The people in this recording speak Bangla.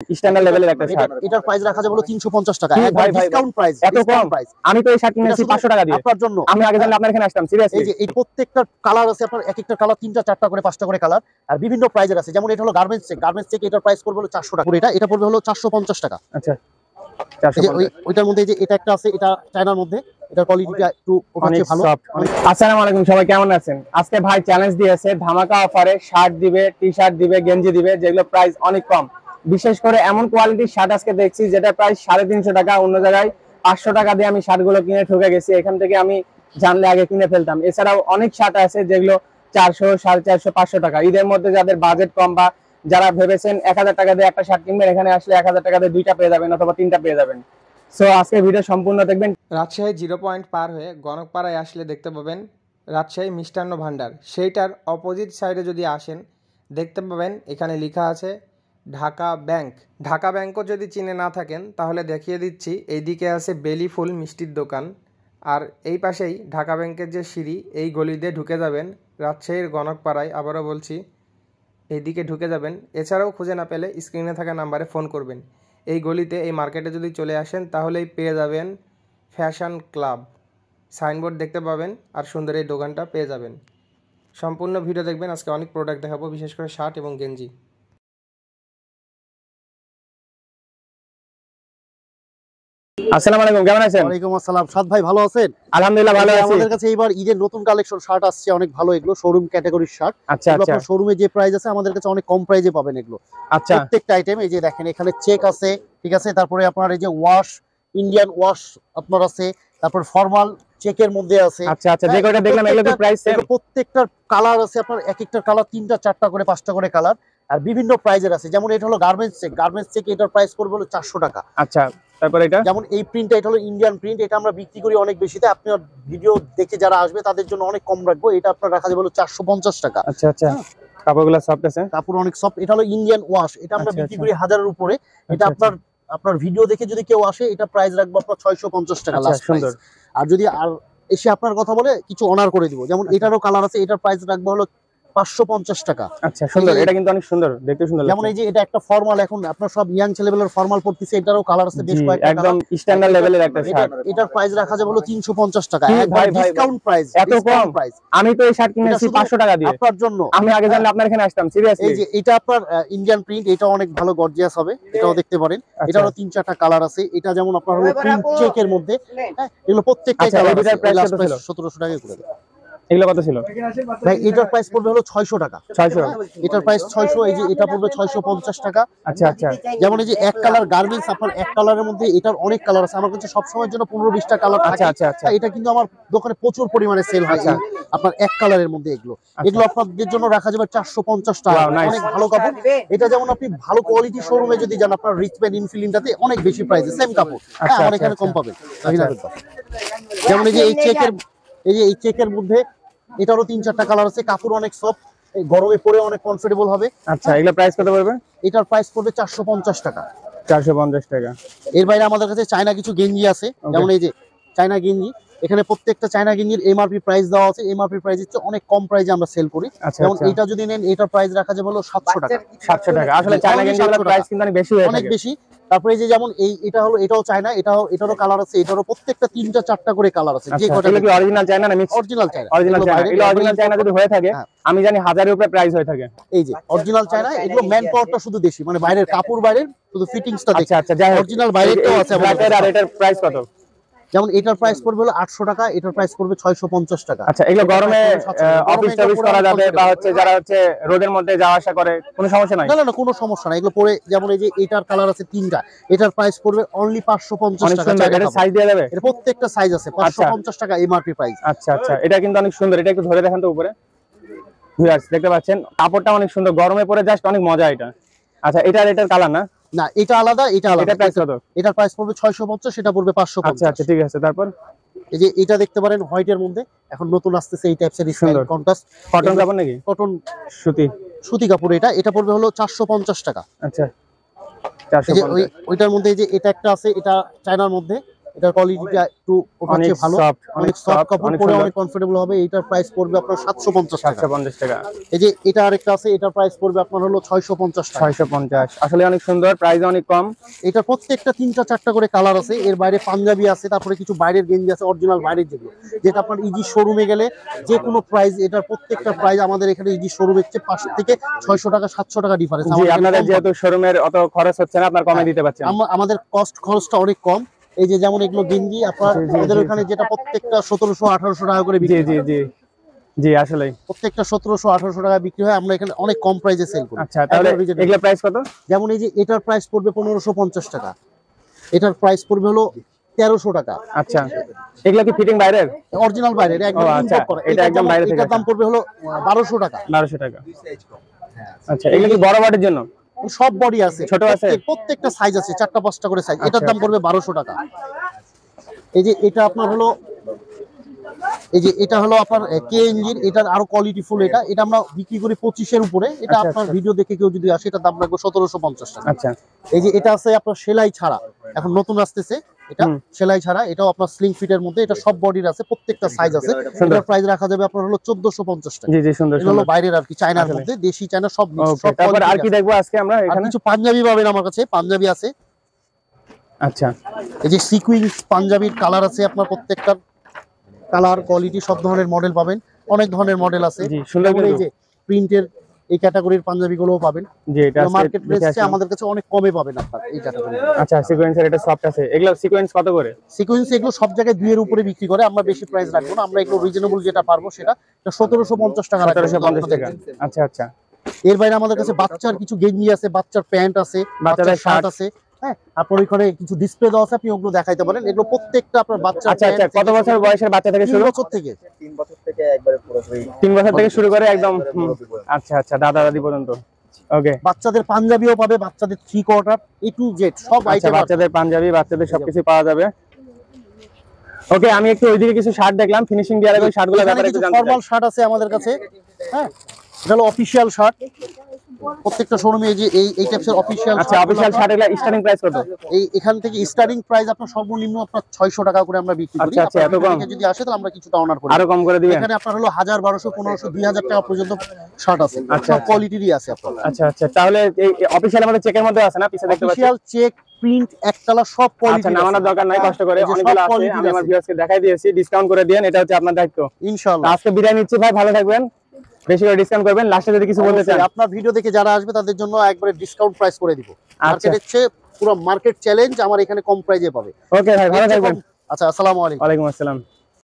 স্ট্যান্ডার্ড লেভেলের একটা শার্ট। এটার প্রাইস রাখা যাবে হলো 350 টাকা, একদম ডিসকাউন্ট প্রাইস। এত কম প্রাইস? আমি তো এই শার্ট কিনেছি 500 টাকা দিয়ে আপনার জন্য। আমি আগে জানলে আপনার এখানে আসতাম সিরিয়াসলি। এই যে এই প্রত্যেকটা কালার আছে আপনার, এক একটা কালার 3টা 4টা করে 5টা করে কালার, আর বিভিন্ন প্রাইজের আছে। যেমন এটা হলো গার্মেন্টস চেক, এটার প্রাইস পড়বে হলো 400 টাকা, এটা পড়বে হলো 450 টাকা। আচ্ছা, ওইটার মধ্যে যে এটা একটা আছে, এটা চায়নার মধ্যে, এটার কোয়ালিটিটা একটু অনেক ভালো। আসসালামু আলাইকুম, সবাই কেমন আছেন? আজকে ভাই চ্যালেঞ্জ দিয়েছে, ধামাকা অফারে শার্ট দিবে, টি-শার্ট দিবে, গেঞ্জি দিবে, যেগুলো প্রাইস অনেক কম। বিশেষ করে এমন কোয়ালিটির শার্ট আজকে দেখছি যেটা প্রাইস 350 টাকা, অন্য জায়গায় 500 টাকা দিয়ে আমি শার্টগুলো কিনে ঠকে গেছি। এখান থেকে আমি জানলে আগে কিনে ফেলতাম। এছাড়াও অনেক শার্ট আছে যেগুলো 400, 450, 500 টাকা। ঈদের মধ্যে যাদের বাজেট কম বা যারা ভেবেছেন 1000 টাকা দিয়ে একটা শার্ট কিনবেন, এখানে আসলে 1000 টাকা দিয়ে 2টা পেয়ে যাবেন অথবা 3টা পেয়ে যাবেন। সো আজকে ভিডিও সম্পূর্ণ দেখবেন। রাজশাহী 0 পয়েন্ট পার হয়ে গণকপাড়ায় আসলে দেখতে পাবেন রাজশাহী মিষ্টান্ন ভান্ডার। সেইটার অপোজিট সাইডে যদি আসেন দেখতে পাবেন এখানে লেখা আছে ঢাকা ব্যাংক। ঢাকা ব্যাংকও যদি চিনে না থাকেন তাহলে দেখিয়ে দিচ্ছি, এইদিকে আছে বেলি ফুল মিষ্টির দোকান, আর এই পাশেই ঢাকা ব্যাংকের যে সিঁড়ি, এই গলি দিয়ে ঢুকে যাবেন রাজশাহীর গণকপাড়ায়। আবারও বলছি, এইদিকে ঢুকে যাবেন। এছাড়াও খুঁজে না পেলে স্ক্রিনে থাকা নাম্বারে ফোন করবেন। এই গলিতে, এই মার্কেটে যদি চলে আসেন তাহলেই পেয়ে যাবেন ফ্যাশন ক্লাব সাইনবোর্ড দেখতে পাবেন, আর সুন্দর এই দোকানটা পেয়ে যাবেন। সম্পূর্ণ ভিডিও দেখবেন, আজকে অনেক প্রোডাক্ট দেখাবো, বিশেষ করে শার্ট এবং গেঞ্জি। আসসালামু আলাইকুম, কেমন আছেন? ওয়ালাইকুম আসসালাম। সাদ ভাই ভালো আছেন? আলহামদুলিল্লাহ ভালো আছি। আমাদের কাছে এবার ঈদের নতুন কালেকশন শার্ট আসছে, অনেক ভালো। এগুলো শোরুম ক্যাটাগরির শার্ট। আচ্ছা আচ্ছা, আপনার শোরুমে যে প্রাইস আছে আমাদের কাছে অনেক কম প্রাইসে পাবেন এগুলো। আচ্ছা, প্রত্যেকটা আইটেম এই যে দেখেন, এখানে চেক আছে, ঠিক আছে। তারপরে আপনার এই যে ওয়াশ, ইন্ডিয়ান ওয়াশ আপনার আছে, তারপর ফর্মাল চেকের মধ্যে আছে। আচ্ছা আচ্ছা, যে কয়টা দেখলাম এগুলো কি প্রাইস সেম? প্রত্যেকটার কালার আছে আপনার, এক একটা কালার 3টা 4টা করে 5টা করে কালার, আর বিভিন্ন প্রাইজের আছে। যেমন এটা হলো গার্মেন্টস চেক, এটার প্রাইস পড়বে হলো 400 টাকা। আচ্ছা, তারপর এটা যেমন এই প্রিন্টটা, এটা হলো ইন্ডিয়ান প্রিন্ট, এটা আমরা বিক্রি করি অনেক বেশিতে। আপনার ভিডিও দেখে যারা আসবে তাদের জন্য অনেক কম রাখবো। এটা আপনার রাখা যাবে হলো 450 টাকা। আচ্ছা আচ্ছা, কাপড়গুলো সফট আছে, কাপড় অনেক সফট। এটা হলো ইন্ডিয়ান ওয়াশ, এটা আমরা বিক্রি করি 1000 এর উপরে। এটা আপনার ভিডিও দেখে যদি কেউ আসে, এটা প্রাইস রাখবো আপনার 650 টাকা লাস্ট প্রাইস। আর যদি আর এসে আপনার কথা বলে কিছু অনার করে দিব। যেমন এটারও কালার আছে, এটার প্রাইস রাখবো হলো 550 টাকা। আচ্ছা, সুন্দর, এটা কিন্তু অনেক সুন্দর, দেখতে সুন্দর। যেমন এই যে এটা একটা ফর্মাল, এখন আপনারা সব ইয়াং ছেলেবেলার ফর্মাল পড়তেছে, এটারও কালার আছে বেশ কয়েকটা, একদম স্ট্যান্ডার্ড লেভেলের একটা শার্ট। এটার প্রাইস রাখা যাবে হলো 350 টাকা, একদম ডিসকাউন্ট প্রাইস। এত কম প্রাইস? আমি তো এই শার্ট কিনেছি 500 টাকা দিয়ে আপনার জন্য। আমি আগে জানলে আপনার এখানে আসতাম সিরিয়াসলি। এই যে এটা আপনার ইন্ডিয়ান প্রিন্ট, এটা অনেক ভালো গর্জিয়াস হবে, এটাও দেখতে পারেন। এটারও 3-4টা কালার আছে। এটা যেমন আপনার হলো প্রিন্ট চেকের মধ্যে, এগুলো প্রত্যেকটাই কালার আছে। এটার প্রাইস কত ছিল? 1700 টাকা করে। এগুলো কত ছিল ভাই? এটার প্রাইস পড়বে হলো 600 টাকা। 600? এটার প্রাইস 600। এই যে এটা পড়বে 650 টাকা। আচ্ছা আচ্ছা, যেমন এই যে এক কালার গার্মেন্টস, আপনার এক কালারের মধ্যে এটার অনেক কালার আছে। আমার কাছে সব সময়ের জন্য 15-20টা কালার থাকে। আচ্ছা আচ্ছা, এটা কিন্তু আমার দোকানে প্রচুর পরিমাণে সেল হয় আপনার এক কালারের মধ্যে। এগুলো আপনাদের জন্য রাখা যাবে 450 টাকা, অনেক ভালো কাপড়। এটা যেমন আপনি ভালো কোয়ালিটি শোরুমে যদি যান, আপনার রিচম্যান ইনফিলিনটাতে অনেক বেশি প্রাইসে সেম কাপড়, আমার এখানে কম পাবেন। যেমন এই যে এই চেকের মধ্যে এটারও 3-4টা কালার আছে। কাপড় অনেক সফট, গরমে পরে অনেক কমফোর্টেবল হবে। আচ্ছা, এগুলো প্রাইস কত পড়বে? এটার প্রাইস পড়বে 450 টাকা। 450 টাকা। এর বাইরে আমাদের কাছে চায়না কিছু গেঞ্জি আছে। যেমন এই যে চায়না গেঞ্জি, এখানে প্রত্যেকটা চায়না গেঞ্জির এমআরপি প্রাইস দেওয়া আছে। এমআরপি প্রাইস হচ্ছে অনেক কম প্রাইসে আমরা সেল করি। যেমন এটা যদি নেন, এটার প্রাইস রাখা যাবে হলো 700 টাকা। 700 টাকা। আসলে চায়না গেঞ্জির প্রাইস কিন্তু অনেক বেশি হয়ে থাকে, অনেক বেশি। তারপরে এই যে যেমন এটা হলো, এটাও চায়না, এটারও কালার আছে। এটারও প্রত্যেকটা 3টা 4টা করে কালার আছে। যে কটা কি অরিজিনাল চায়না না mix? Original China. Original China যদি হয়ে থাকে, আমি জানি 1000 এর উপরে প্রাইস হয়ে থাকে। এই যে অরিজিনাল চায়না, এগুলো ম্যান পাওয়ারটা শুধু দেশি, মানে বাইরের কাপড় বাইরের, শুধু ফিটিংসটা দেখি। আচ্ছা আচ্ছা, অরিজিনাল বাইরেরটাও আছে। আর এটার প্রাইস কত? যেমন এটার প্রাইস পড়বে হলো 800 টাকা, এটার প্রাইস পড়বে 650 টাকা। আচ্ছা, এগুলো গরমে অফিস টফিস করা যাবে, বা হচ্ছে যারা হচ্ছে রোদের মধ্যে যাওয়া আসা করে, কোনো সমস্যা নাই? না, কোনো সমস্যা নাই। এগুলো পরে, যেমন এই যে এটার কালার আছে 3টা, এটার প্রাইস পড়বে অনলি 550 টাকা। এটা সাইজ দেয়া যাবে? এর প্রত্যেকটা সাইজ আছে। 550 টাকা এমআরপি প্রাইস। আচ্ছা আচ্ছা, এটা কিন্তু অনেক সুন্দর। এটা একটু ধরে দেখেন তো উপরে, ভিউয়ার্স দেখতে পাচ্ছেন কাপড়টা অনেক সুন্দর, গরমে পরে জাস্ট অনেক মজা এটা। আচ্ছা, এটার কালার না? না, এটা আলাদা, এটা আলাদা। এটা প্রাইস কত? এটার প্রাইস পড়বে 650, সেটা পড়বে 550। আচ্ছা আচ্ছা, ঠিক আছে। তারপর এই যে এটা দেখতে পারেন হোয়াইটের মধ্যে, এখন নতুন আসতেছে এই টাইপসের সুন্দর কন্ট্রাস্ট। কটন কাপড় নাকি? কটন সুতি কাপড়। এটা পড়বে হলো 450 টাকা। আচ্ছা, 450। ওইটার মধ্যে এই যে এটা একটা আছে, এটা চায়নার মধ্যে, এটার কোয়ালিটিটা একটু ওটা অনেক চেয়ে ভালো, সফট, অনেক সফট কাপড়, পরে অনেক কমফোর্টেবল হবে। এটার প্রাইস পড়বে আপনার 750 টাকা। 750 টাকা। এই যে এটা আরেকটা আছে, এটার প্রাইস পড়বে আপনার হলো 650 টাকা। 650, আসলে অনেক সুন্দর, প্রাইস অনেক কম। এটা প্রত্যেকটা 3টা 4টা করে কালার আছে। এর বাইরে পাঞ্জাবি আছে, তারপরে কিছু বাইরের গেঞ্জি আছে, অরিজিনাল বাইরের যেগুলো, যেটা আপনার ইজি শোরুমে গেলে যে কোনো প্রাইস, এটার প্রত্যেকটা প্রাইস আমাদের এখানে ইজি শোরুমের চেয়ে 5 থেকে 600 টাকা 700 টাকা ডিফারেন্স। জি, আপনাদের যেহেতু শোরুমের অত খরচ হচ্ছে না, আপনার কমে দিতে পারছেন। আমাদের খরচটা অনেক কম। এই যে যেমন এগুলো গেঞ্জি আপনার ওদের ওখানে যেটা প্রত্যেকটা 1700-1800 টাকা করে বিক্রি জি হয়। জি জি জি, আসলে প্রত্যেকটা 1700-1800 টাকা বিক্রি হয়, আমরা এখানে অনেক কম প্রাইসে সেল করি। আচ্ছা, তাহলে এগুলা প্রাইস কত? যেমন এই যে এটার প্রাইস পড়বে 1550 টাকা, এটার প্রাইস পড়বে হলো 1300 টাকা। আচ্ছা, এগুলা কি ফিটিং বাইরের? অরিজিনাল বাইরে, এটা একদম আচ্ছা, ইম্পোর্ট করা। এটা একদম বাইরে থেকে এটার দাম পড়বে হলো 1200 টাকা। 1200 টাকা। আচ্ছা, এগুলা কি বড় বাটের জন্য? সব বডি আছে, ছোট আছে? প্রত্যেকটা সাইজ আছে, 4টা 5টা করে সাইজ। এটার আচ্ছা, দাম পড়বে 1200 টাকা। এই যে এটা আপনার হলো, এই যে এটা হলো আপনার কেএনজির, এটার আরো কোয়ালিটি ফুল। এটা আমরা বিক্রি করি 25 এর উপরে। এটা আচ্ছা, আপনার আচ্ছা। ভিডিও দেখে কেউ যদি আসে, এটা দাম রাখবো 1750 টাকা। আচ্ছা, এই যে এটা আছে আপনার সেলাই ছাড়া, এখন নতুন আসতেছে এটা সেলাই ছাড়া, এটাও আপনার স্লিং ফিটের মধ্যে। এটা সব বডির আছে, প্রত্যেকটা সাইজ আছে। এটার প্রাইস রাখা যাবে আপনার হলো 1450 টাকা। জি জি, সুন্দর এটা হলো সুন্দর। বাইরের আর কি, চায়নার মধ্যে, দেশি চায়না সব mix, ওকে, সব তারপর quality আর কি আছে। দেখবো আজকে আমরা আর এখানে? কিছু পাঞ্জাবি পাবেন আমার কাছে, পাঞ্জাবি আছে। আচ্ছা, এই যে সিকুইন্স পাঞ্জাবির কালার আছে আপনার, প্রত্যেকটা কালার কোয়ালিটি সব ধরনের মডেল পাবেন, অনেক ধরনের মডেল আছে। জি, সুন্দর যেমন এই কিন্তু। যে প্রিন্টের এই ক্যাটাগরির পাঞ্জাবি গুলোও পাবেন, জি, এটা মার্কেট দেখে প্রাইসে আসলাম। আমাদের কাছে অনেক কমে পাবেন আপনার এই ক্যাটাগরি। আচ্ছা, সিকোয়েন্সের এটা সফট আছে। এগুলা সিকোয়েন্স কত করে? সিকুয়েন্স এগুলো সব জায়গায় 2 এর উপরে বিক্রি করে, আমরা বেশি প্রাইস রাখবো না, আমরা এগুলো রিজনেবল যেটা পারবো সেটা 1750 টাকা রাখবো। 1750 টাকা। আচ্ছা আচ্ছা, এর বাইরে আমাদের কাছে বাচ্চার কিছু গেঞ্জি আছে, বাচ্চার প্যান্ট আছে, বাচ্চার শার্ট আছে। হ্যাঁ, আপনার ওইখানে কিছু ডিসপ্লে দেওয়া আছে, আপনি ওগুলো দেখাইতে পারেন। এগুলো প্রত্যেকটা আপনার বাচ্চা। আচ্ছা আচ্ছা, কত বছর বয়সের বাচ্চা থেকে শুরু? 3 বছর থেকে। 3 বছর থেকে একবারে পুরোপুরি 3 বছর থেকে শুরু করে একদম। আচ্ছা আচ্ছা, দাদা দাদি পর্যন্ত। ওকে, বাচ্চাদের পাঞ্জাবিও পাবে, বাচ্চাদের 3 কোয়ার্টার, A to Z সব আচ্ছা, আইটেম। বাচ্চাদের পাঞ্জাবি, বাচ্চাদের সবকিছু পাওয়া যাবে। ওকে, আমি একটু ওইদিকে কিছু শার্ট দেখলাম, ফিনিশিং দিয়ে রাখবেন শার্টগুলোর ব্যাপারে একটু জানতে চাই। ফর্মাল শার্ট আছে আমাদের কাছে। হ্যাঁ, এটা হলো অফিশিয়াল শার্ট, প্রত্যেকটা শোরুমে এই যে এই টাইপের অফিশিয়াল। আচ্ছা, অফিশিয়াল শার্ট এগুলা স্টার্টিং প্রাইস কত? এই এখান থেকে স্টার্টিং প্রাইস আপনার সর্বনিম্ন আপনার 600 টাকা করে আমরা বিক্রি করি। আচ্ছা, আচ্ছা, এত কম? যদি আসে তাহলে আমরা কিছুটা অনার করি। আরো কম করে দিবেন? এখানে আপনার হলো 1000, 1200, 1500, 2000 টাকা পর্যন্ত শার্ট আছে, আচ্ছা, সব কোয়ালিটিরই আছে আপনার। আচ্ছা আচ্ছা, তাহলে এই অফিশিয়াল আমাদের চেকের মধ্যে আছে না? পিছে দেখতে পাচ্ছি। অফিশিয়াল চেক, প্রিন্ট, একতলা সব কোয়ালিটি। আচ্ছা, নামানোর দরকার নাই, কষ্ট করে অনেকগুলো আছে, আমি আমার ভিউয়ার্সকে দেখাই দিয়েছি। ডিসকাউন্ট করে দেন, এটা হচ্ছে আপনার দায়িত্ব ইনশাআল্লাহ। আজকে বিদায় নিচ্ছি ভাই, ভালো থাকবেন, বেশি করে ডিসকাউন্ট করবেন। লাস্টে যদি কিছু বলতে চান? আপনার ভিডিও দেখে যারা আসবে তাদের জন্য একবারে ডিসকাউন্ট প্রাইস করে দিব। আচ্ছা, মার্কেটের চেয়ে পুরো মার্কেট চ্যালেঞ্জ আমার এখানে কম প্রাইসে পাবে। ওকে ভাই, ভালো থাকবেন। আচ্ছা, আসসালামু আলাইকুম। ওয়ালাইকুম আসসালাম।